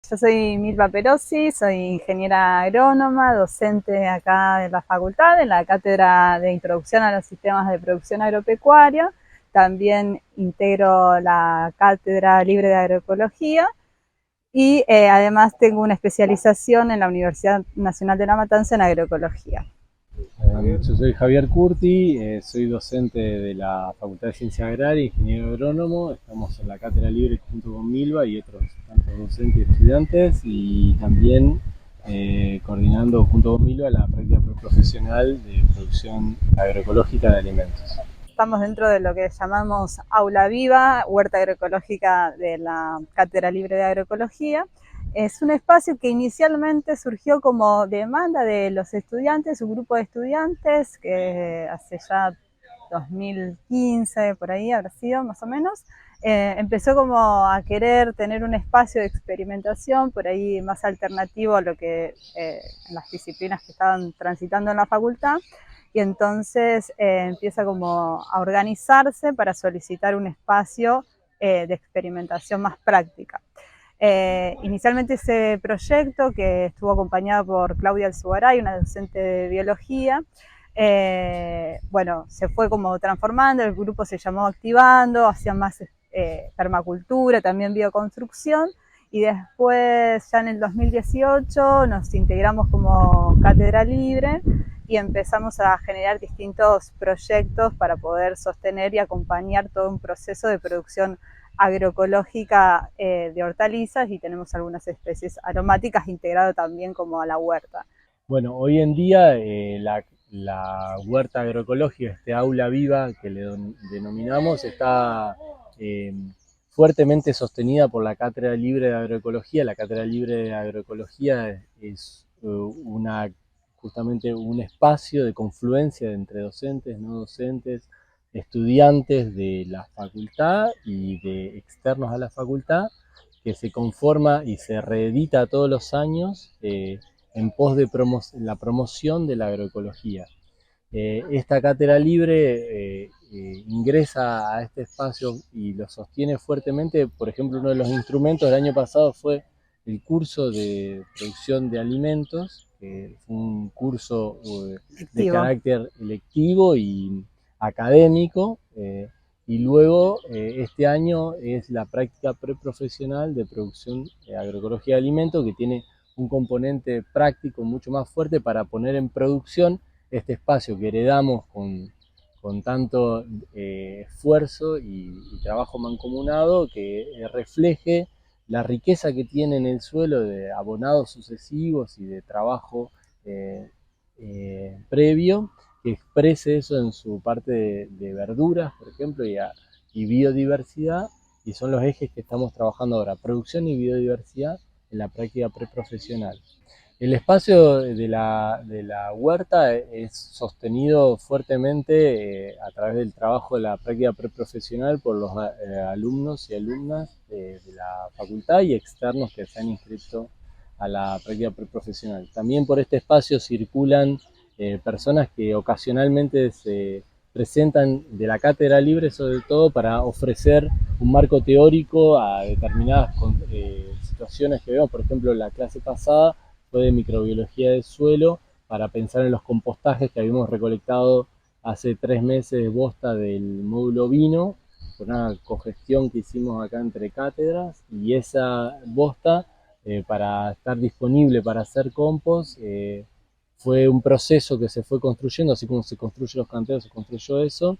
Yo soy Milva Perosi, soy ingeniera agrónoma, docente acá de la facultad, en la cátedra de Introducción a los Sistemas de Producción Agropecuaria. También integro la cátedra libre de agroecología y además tengo una especialización en la Universidad Nacional de La Matanza en agroecología. Yo soy Javier Curti, soy docente de la Facultad de Ciencias Agrarias, ingeniero agrónomo. Estamos en la cátedra libre junto con Milva y otros tantos docentes y estudiantes, y también coordinando junto con Milva la práctica profesional de producción agroecológica de alimentos. Estamos dentro de lo que llamamos Aula Viva, Huerta Agroecológica de la Cátedra Libre de Agroecología. Es un espacio que inicialmente surgió como demanda de los estudiantes, un grupo de estudiantes que hace ya 2015, por ahí habrá sido más o menos, empezó como a querer tener un espacio de experimentación, por ahí más alternativo a lo que en las disciplinas que estaban transitando en la facultad, y entonces empieza como a organizarse para solicitar un espacio de experimentación más práctica. Inicialmente ese proyecto, que estuvo acompañado por Claudia Alzugaray, una docente de biología, bueno, se fue como transformando, el grupo se llamó Activando, hacían más permacultura, también bioconstrucción, y después ya en el 2018 nos integramos como cátedra libre y empezamos a generar distintos proyectos para poder sostener y acompañar todo un proceso de producción agroecológica de hortalizas, y tenemos algunas especies aromáticas integrado también como a la huerta. Bueno, hoy en día la huerta agroecológica, este aula viva que le denominamos, está eh, fuertemente sostenida por la Cátedra Libre de Agroecología. La Cátedra Libre de Agroecología es justamente un espacio de confluencia entre docentes, no docentes, estudiantes de la facultad y de externos a la facultad, que se conforma y se reedita todos los años en pos de la promoción de la agroecología. Esta cátedra libre ingresa a este espacio y lo sostiene fuertemente. Por ejemplo, uno de los instrumentos del año pasado fue el curso de producción de alimentos, que fue un curso de Activo. carácter electivo y académico. Y luego, este año es la práctica preprofesional de producción de agroecología de alimentos, que tiene un componente práctico mucho más fuerte para poner en producción este espacio que heredamos con tanto esfuerzo y trabajo mancomunado, que refleje la riqueza que tiene en el suelo de abonados sucesivos y de trabajo eh, previo, que exprese eso en su parte de verduras, por ejemplo, y biodiversidad, y son los ejes que estamos trabajando ahora: producción y biodiversidad en la práctica preprofesional. El espacio de la huerta es sostenido fuertemente a través del trabajo de la práctica preprofesional por los alumnos y alumnas de la facultad y externos que se han inscrito a la práctica preprofesional. También por este espacio circulan personas que ocasionalmente se presentan de la cátedra libre, sobre todo para ofrecer un marco teórico a determinadas situaciones que vemos. Por ejemplo, la clase pasada fue de microbiología del suelo, para pensar en los compostajes que habíamos recolectado hace 3 meses de bosta del módulo vino, por una cogestión que hicimos acá entre cátedras, y esa bosta, para estar disponible para hacer compost, fue un proceso que se fue construyendo, así como se construyen los canteros, se construyó eso,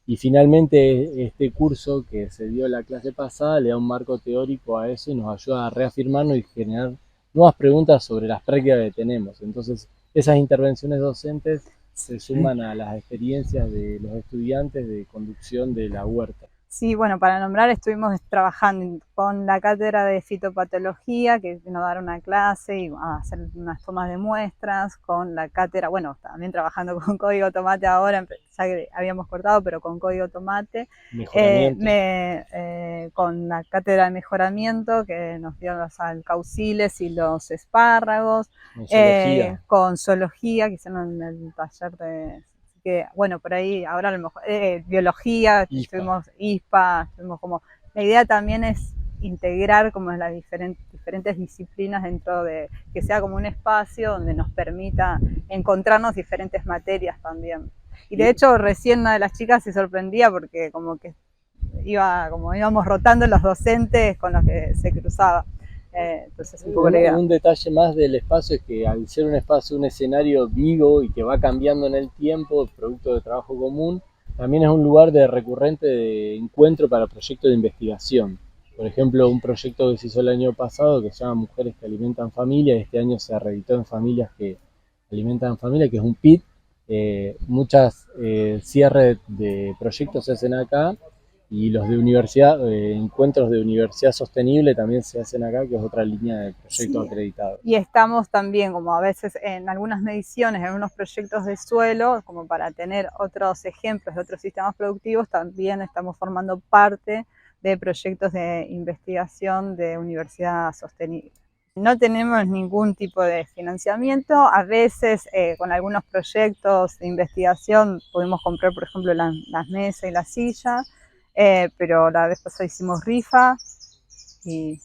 y finalmente este curso que se dio en la clase pasada le da un marco teórico a eso y nos ayuda a reafirmarnos y generar nuevas preguntas sobre las prácticas que tenemos. Entonces, esas intervenciones docentes se suman a las experiencias de los estudiantes de conducción de la huerta. Sí, bueno, para nombrar, estuvimos trabajando con la cátedra de fitopatología, que vino a dar una clase y a hacer unas tomas de muestras, con la cátedra, bueno, también trabajando con código tomate ahora, ya que habíamos cortado, pero con código tomate, Mejoramiento. con la cátedra de mejoramiento, que nos dio los alcauciles y los espárragos, En zoología. con zoología, que hicieron en el taller de, que bueno, por ahí ahora a lo mejor biología, ISPA. estuvimos ISPA, estuvimos como, la idea también es integrar como las diferentes disciplinas dentro de, que sea como un espacio donde nos permita encontrarnos diferentes materias también. Y de hecho recién una de las chicas se sorprendía porque como que íbamos rotando los docentes con los que se cruzaba. Entonces, un poco la idea. Un detalle más del espacio es que al ser un espacio, un escenario vivo y que va cambiando en el tiempo, producto de trabajo común, también es un lugar de recurrente de encuentro para proyectos de investigación. Por ejemplo, un proyecto que se hizo el año pasado que se llama Mujeres que alimentan familia, y este año se reeditó en Familias que alimentan familia, que es un PIT. Muchas cierres de proyectos se hacen acá, y los de universidad, encuentros de universidad sostenible también se hacen acá, que es otra línea de proyectos acreditados. Y estamos también, como a veces en algunas mediciones, en algunos proyectos de suelo, como para tener otros ejemplos de otros sistemas productivos, también estamos formando parte de proyectos de investigación de universidad sostenible. No tenemos ningún tipo de financiamiento. A veces con algunos proyectos de investigación pudimos comprar, por ejemplo, las mesas y las sillas, pero la vez pasada hicimos rifa y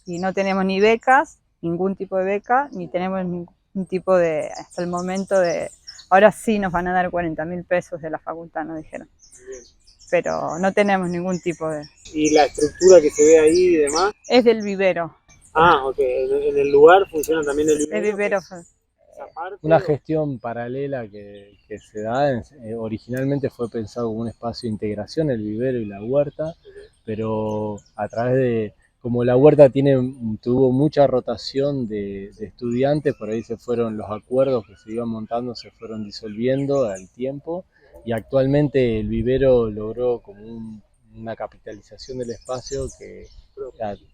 no tenemos ni becas, ningún tipo de beca, ni tenemos ningún tipo de, hasta el momento de, ahora sí nos van a dar 40.000 pesos de la facultad, nos dijeron, pero no tenemos ningún tipo de... ¿Y la estructura que se ve ahí y demás? Es del vivero. Ah, ok, en el lugar funciona también el vivero. El vivero. Una gestión paralela que se da, originalmente fue pensado como un espacio de integración, el vivero y la huerta, pero a través de, como la huerta tuvo mucha rotación de estudiantes, por ahí se fueron los acuerdos que se iban montando, se fueron disolviendo al tiempo, y actualmente el vivero logró como una capitalización del espacio que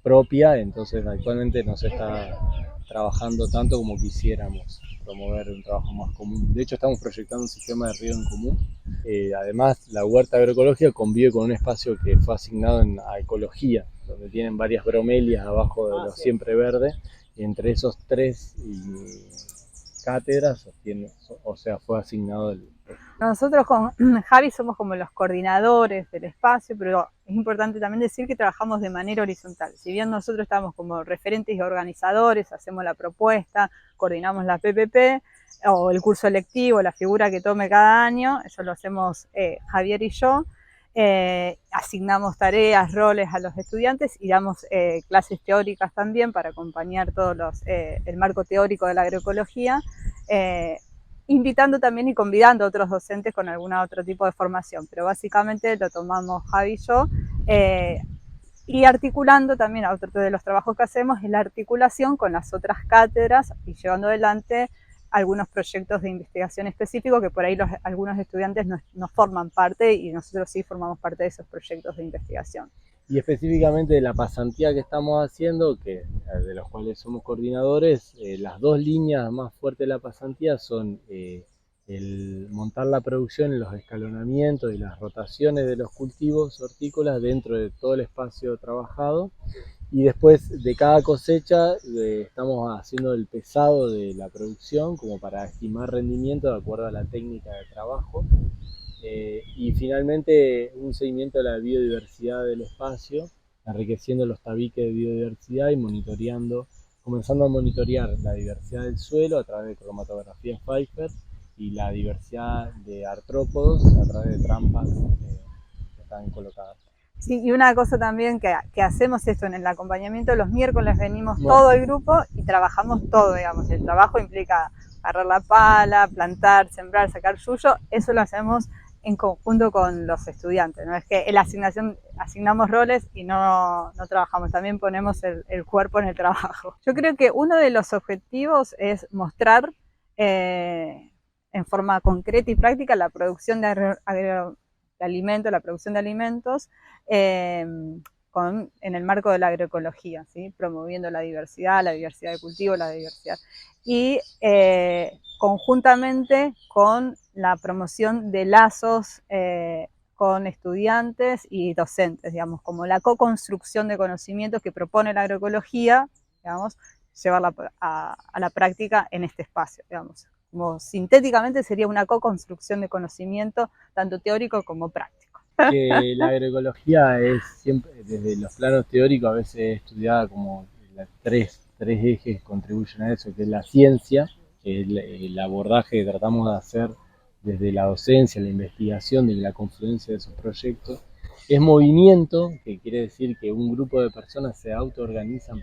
propia, entonces actualmente no se está trabajando tanto como quisiéramos promover un trabajo más común. De hecho, estamos proyectando un sistema de riego en común. Además, la huerta agroecológica convive con un espacio que fue asignado a ecología, donde tienen varias bromelias abajo de los siempre verdes, y entre esos 3 cátedras fue asignado el... Nosotros con Javi somos como los coordinadores del espacio, pero es importante también decir que trabajamos de manera horizontal. Si bien nosotros estamos como referentes y organizadores, hacemos la propuesta, coordinamos la PPP o el curso electivo, la figura que tome cada año, eso lo hacemos Javier y yo, asignamos tareas, roles a los estudiantes y damos clases teóricas también para acompañar el marco teórico de la agroecología, invitando también y convidando a otros docentes con algún otro tipo de formación, pero básicamente lo tomamos Javi y yo, y articulando también, otro de los trabajos que hacemos es la articulación con las otras cátedras y llevando adelante algunos proyectos de investigación específicos que por ahí algunos estudiantes no forman parte y nosotros sí formamos parte de esos proyectos de investigación. Y específicamente de la pasantía que estamos haciendo, de los cuales somos coordinadores, las 2 líneas más fuertes de la pasantía son el montar la producción en los escalonamientos y las rotaciones de los cultivos hortícolas dentro de todo el espacio trabajado, y después de cada cosecha estamos haciendo el pesado de la producción como para estimar rendimiento de acuerdo a la técnica de trabajo. Y finalmente un seguimiento de la biodiversidad del espacio, enriqueciendo los tabiques de biodiversidad y comenzando a monitorear la diversidad del suelo a través de cromatografía Pfeiffer y la diversidad de artrópodos a través de trampas que están colocadas. Sí, y una cosa también que hacemos esto en el acompañamiento, los miércoles venimos todo el grupo y trabajamos todo, digamos, el trabajo implica agarrar la pala, plantar, sembrar, sacar yuyo, eso lo hacemos en conjunto con los estudiantes, no es que asignamos roles y no trabajamos, también ponemos el cuerpo en el trabajo. Yo creo que uno de los objetivos es mostrar en forma concreta y práctica la producción de alimentos, la producción de alimentos en el marco de la agroecología, ¿sí? Promoviendo la diversidad de cultivo, la diversidad. Y conjuntamente con la promoción de lazos con estudiantes y docentes, digamos, como la co-construcción de conocimientos que propone la agroecología, digamos, llevarla a la práctica en este espacio, digamos. Como sintéticamente sería una co-construcción de conocimiento, tanto teórico como práctico. que la agroecología es siempre, desde los planos teóricos, a veces estudiada como tres ejes contribuyen a eso, que es la ciencia, que es el abordaje que tratamos de hacer desde la docencia, la investigación, de la confluencia de esos proyectos. Es movimiento, que quiere decir que un grupo de personas se autoorganizan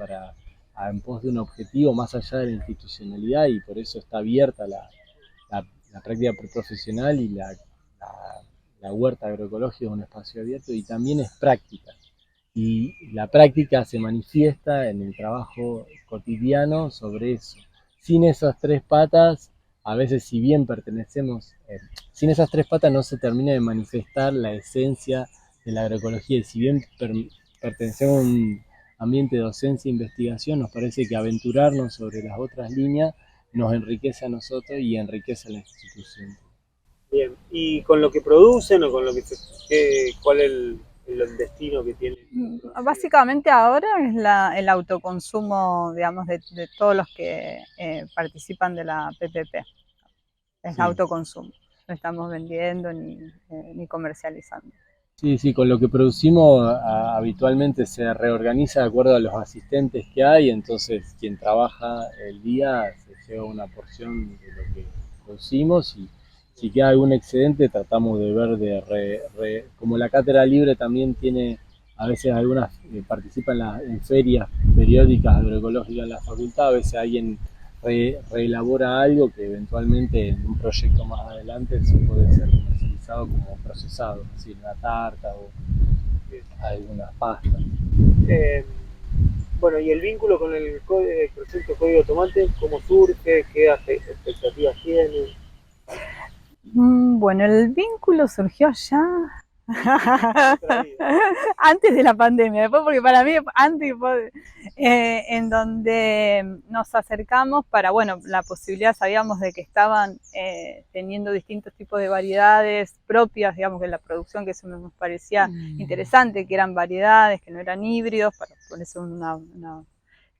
en pos de un objetivo más allá de la institucionalidad, y por eso está abierta la práctica preprofesional, y la huerta agroecológica es un espacio abierto, y también es práctica. Y la práctica se manifiesta en el trabajo cotidiano sobre eso. Sin esas tres patas, a veces si bien pertenecemos, sin esas tres patas no se termina de manifestar la esencia de la agroecología. Y si bien pertenecemos a un ambiente de docencia e investigación, nos parece que aventurarnos sobre las otras líneas nos enriquece a nosotros y enriquece a la institución. Bien, y con lo que producen o con lo que ¿cuál es el destino que tiene? Básicamente ahora es el autoconsumo, digamos, de todos los que participan de la PPP. Es Sí. autoconsumo. No estamos vendiendo ni comercializando. Sí, con lo que producimos habitualmente se reorganiza de acuerdo a los asistentes que hay, entonces quien trabaja el día se lleva una porción de lo que producimos, y si queda algún excedente tratamos de ver como la cátedra libre también tiene, a veces algunas participan en ferias periódicas agroecológicas en la facultad, a veces alguien reelabora algo que eventualmente en un proyecto más adelante se puede ser comercializado como procesado, es decir, una tarta o algunas pastas. Bueno, y el vínculo con el proyecto Código Tomate, ¿cómo surge? ¿Qué expectativas tiene? Bueno, el vínculo surgió ya antes de la pandemia, después porque para mí antes, en donde nos acercamos para, bueno, la posibilidad, sabíamos de que estaban teniendo distintos tipos de variedades propias, digamos, que la producción, que eso nos parecía interesante, que eran variedades, que no eran híbridos, para ponerse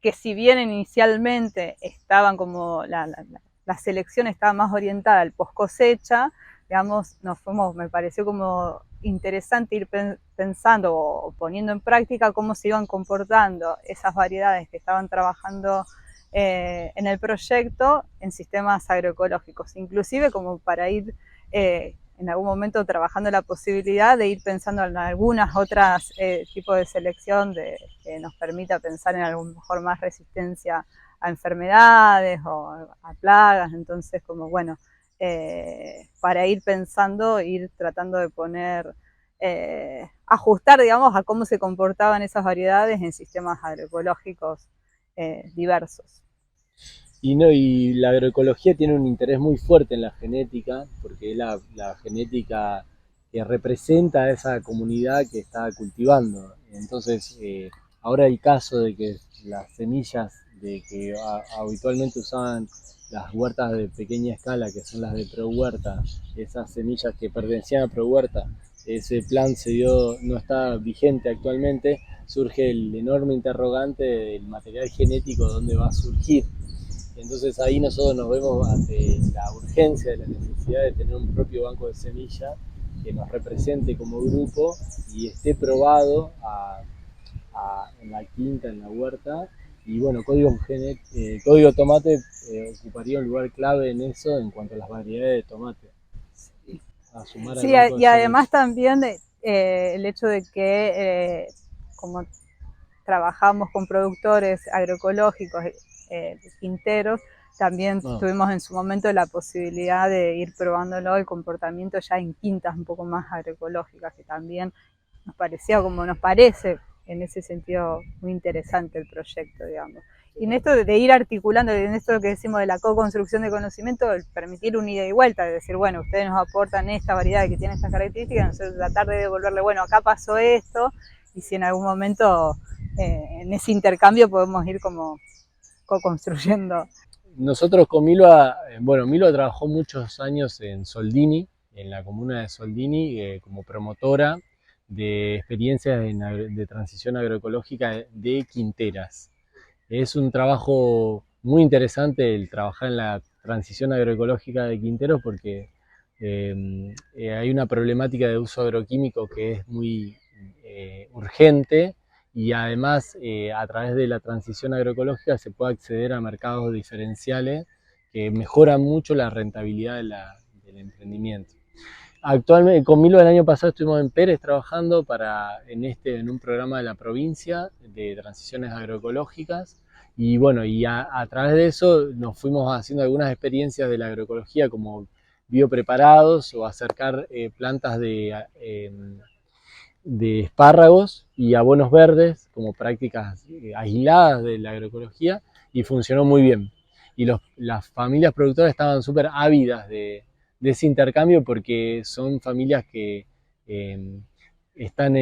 que si bien inicialmente estaban como la selección estaba más orientada al post cosecha, digamos, me pareció como interesante ir pensando o poniendo en práctica cómo se iban comportando esas variedades que estaban trabajando en el proyecto en sistemas agroecológicos, inclusive como para ir en algún momento trabajando la posibilidad de ir pensando en algunas otras tipos de selección que nos permita pensar en a lo mejor más resistencia a enfermedades o a plagas. Entonces, como bueno, para ir pensando, ir tratando de poner, ajustar, digamos, a cómo se comportaban esas variedades en sistemas agroecológicos diversos. Y la agroecología tiene un interés muy fuerte en la genética, porque es la genética que representa a esa comunidad que está cultivando. Entonces, ahora el caso de que las semillas de que habitualmente usaban las huertas de pequeña escala, que son las de ProHuerta, esas semillas que pertenecían a ProHuerta, ese plan no está vigente actualmente, surge el enorme interrogante del material genético, dónde va a surgir. Entonces ahí nosotros nos vemos ante la urgencia de la necesidad de tener un propio banco de semillas que nos represente como grupo y esté probado en la quinta, en la huerta. Y bueno, Código Tomate ocuparía un lugar clave en eso en cuanto a las variedades de tomate. Sí, y además también el hecho de que como trabajamos con productores agroecológicos, quinteros, también tuvimos en su momento la posibilidad de ir probándolo, el comportamiento ya en quintas un poco más agroecológicas, que también nos parece en ese sentido muy interesante el proyecto, digamos. Y en esto de ir articulando, en esto que decimos de la co-construcción de conocimiento, el permitir un ida y vuelta, de decir, bueno, ustedes nos aportan esta variedad que tiene estas características, nosotros tratar de devolverle, bueno, acá pasó esto, y si en algún momento en ese intercambio podemos ir como co-construyendo. Nosotros con Milo trabajó muchos años en Soldini, en la comuna de Soldini, como promotora de experiencias de transición agroecológica de quinteras. Es un trabajo muy interesante el trabajar en la transición agroecológica de quinteros, porque hay una problemática de uso agroquímico que es muy urgente, y además a través de la transición agroecológica se puede acceder a mercados diferenciales que mejoran mucho la rentabilidad del emprendimiento. Actualmente, con Milo, el año pasado estuvimos en Pérez trabajando en un programa de la provincia de transiciones agroecológicas, y bueno, a través de eso nos fuimos haciendo algunas experiencias de la agroecología, como biopreparados o acercar plantas de espárragos y abonos verdes como prácticas aisladas de la agroecología, y funcionó muy bien. Y las familias productoras estaban súper ávidas de ese intercambio, porque son familias que están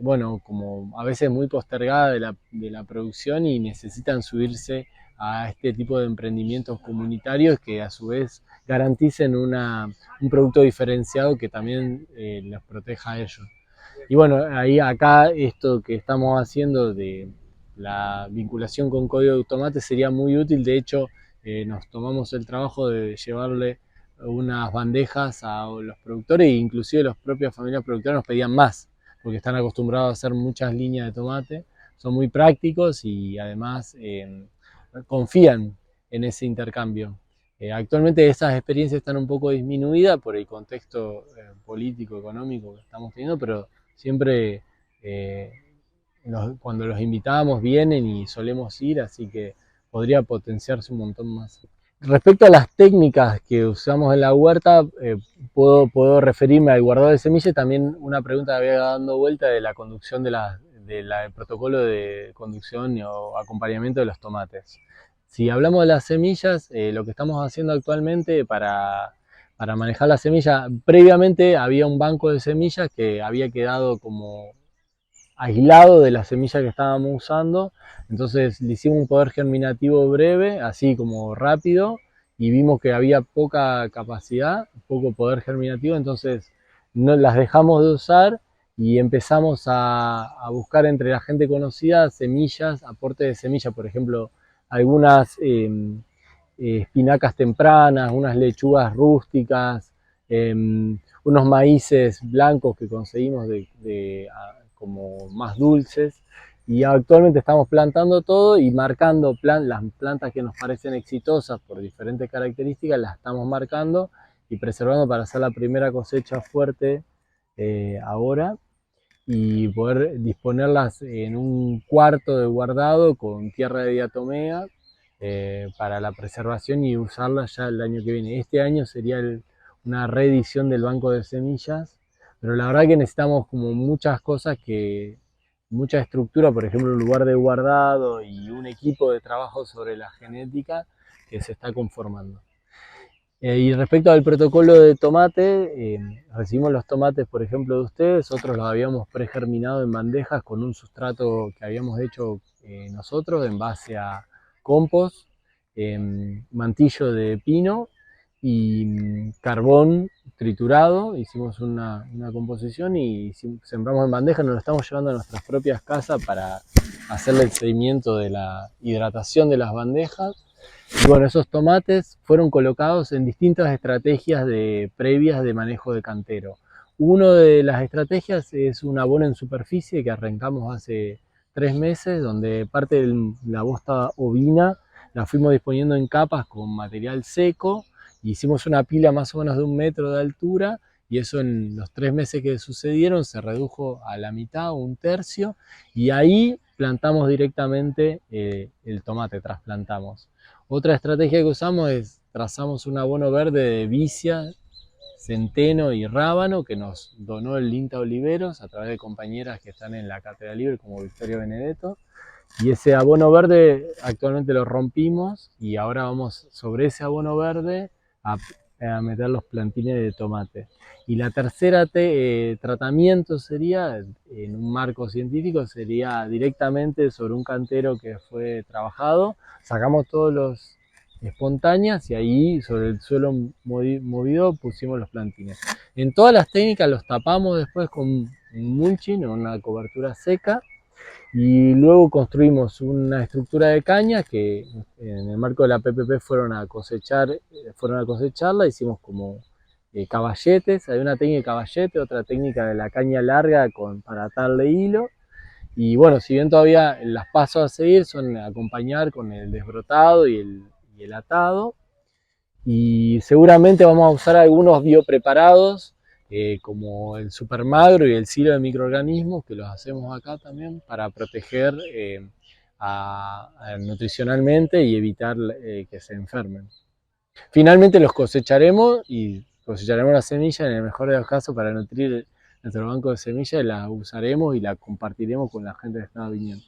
bueno, como a veces muy postergadas de la producción, y necesitan subirse a este tipo de emprendimientos comunitarios que a su vez garanticen un producto diferenciado que también los proteja a ellos. Y bueno, acá esto que estamos haciendo de la vinculación con Código de Tomate sería muy útil. De hecho, nos tomamos el trabajo de llevarle unas bandejas a los productores, e inclusive las propias familias productoras nos pedían más, porque están acostumbrados a hacer muchas líneas de tomate, son muy prácticos y además confían en ese intercambio. Actualmente esas experiencias están un poco disminuidas por el contexto político, económico que estamos teniendo, pero siempre cuando los invitamos vienen y solemos ir, así que podría potenciarse un montón más. Respecto a las técnicas que usamos en la huerta, puedo referirme al guardado de semillas. También una pregunta que había dando vuelta de la conducción del protocolo de conducción o acompañamiento de los tomates. Si hablamos de las semillas, lo que estamos haciendo actualmente para manejar la semilla, previamente había un banco de semillas que había quedado como aislado de la semilla que estábamos usando. Entonces le hicimos un poder germinativo breve, así como rápido, y vimos que había poca capacidad, poco poder germinativo, entonces no las dejamos de usar y empezamos a buscar entre la gente conocida semillas, aporte de semillas, por ejemplo, algunas espinacas tempranas, unas lechugas rústicas, unos maíces blancos que conseguimos como más dulces, y actualmente estamos plantando todo y marcando las plantas que nos parecen exitosas por diferentes características, las estamos marcando y preservando para hacer la primera cosecha fuerte ahora, y poder disponerlas en un cuarto de guardado con tierra de diatomea para la preservación y usarlas ya el año que viene. Este año sería una reedición del banco de semillas, pero la verdad que necesitamos como muchas cosas, mucha estructura, por ejemplo un lugar de guardado y un equipo de trabajo sobre la genética que se está conformando. Y respecto al protocolo de tomate, recibimos los tomates, por ejemplo, de ustedes, otros los habíamos pregerminado en bandejas con un sustrato que habíamos hecho nosotros en base a compost, mantillo de pino y carbón triturado. Hicimos una composición y sembramos en bandejas. Nos lo estamos llevando a nuestras propias casas para hacerle el seguimiento de la hidratación de las bandejas. Y bueno, esos tomates fueron colocados en distintas estrategias previas de manejo de cantero. Una de las estrategias es un abono en superficie que arrancamos hace 3 meses, donde parte de la bosta ovina la fuimos disponiendo en capas con material seco. Hicimos una pila más o menos de 1 metro de altura, y eso en los 3 meses que sucedieron se redujo a la mitad o 1/3, y ahí plantamos directamente el tomate, trasplantamos. Otra estrategia que usamos es trazamos un abono verde de vicia, centeno y rábano que nos donó el INTA Oliveros a través de compañeras que están en la Cátedra Libre como Victoria Benedetto, y ese abono verde actualmente lo rompimos y ahora vamos sobre ese abono verde a meter los plantines de tomate. Y la tercera tratamiento sería, en un marco científico, sería directamente sobre un cantero que fue trabajado, sacamos todos los espontáneas y ahí sobre el suelo movido pusimos los plantines. En todas las técnicas los tapamos después con mulching o una cobertura seca, y luego construimos una estructura de caña que en el marco de la PPP fueron a cosecharla. Hicimos como caballetes, hay una técnica de caballete, otra técnica de la caña larga para atarle hilo. Y bueno, si bien todavía los pasos a seguir son acompañar con el desbrotado y el atado, y seguramente vamos a usar algunos biopreparados como el supermagro y el silo de microorganismos, que los hacemos acá también para proteger nutricionalmente y evitar que se enfermen. Finalmente los cosecharemos y cosecharemos las semillas en el mejor de los casos para nutrir nuestro banco de semillas, y las usaremos y las compartiremos con la gente que está viniendo.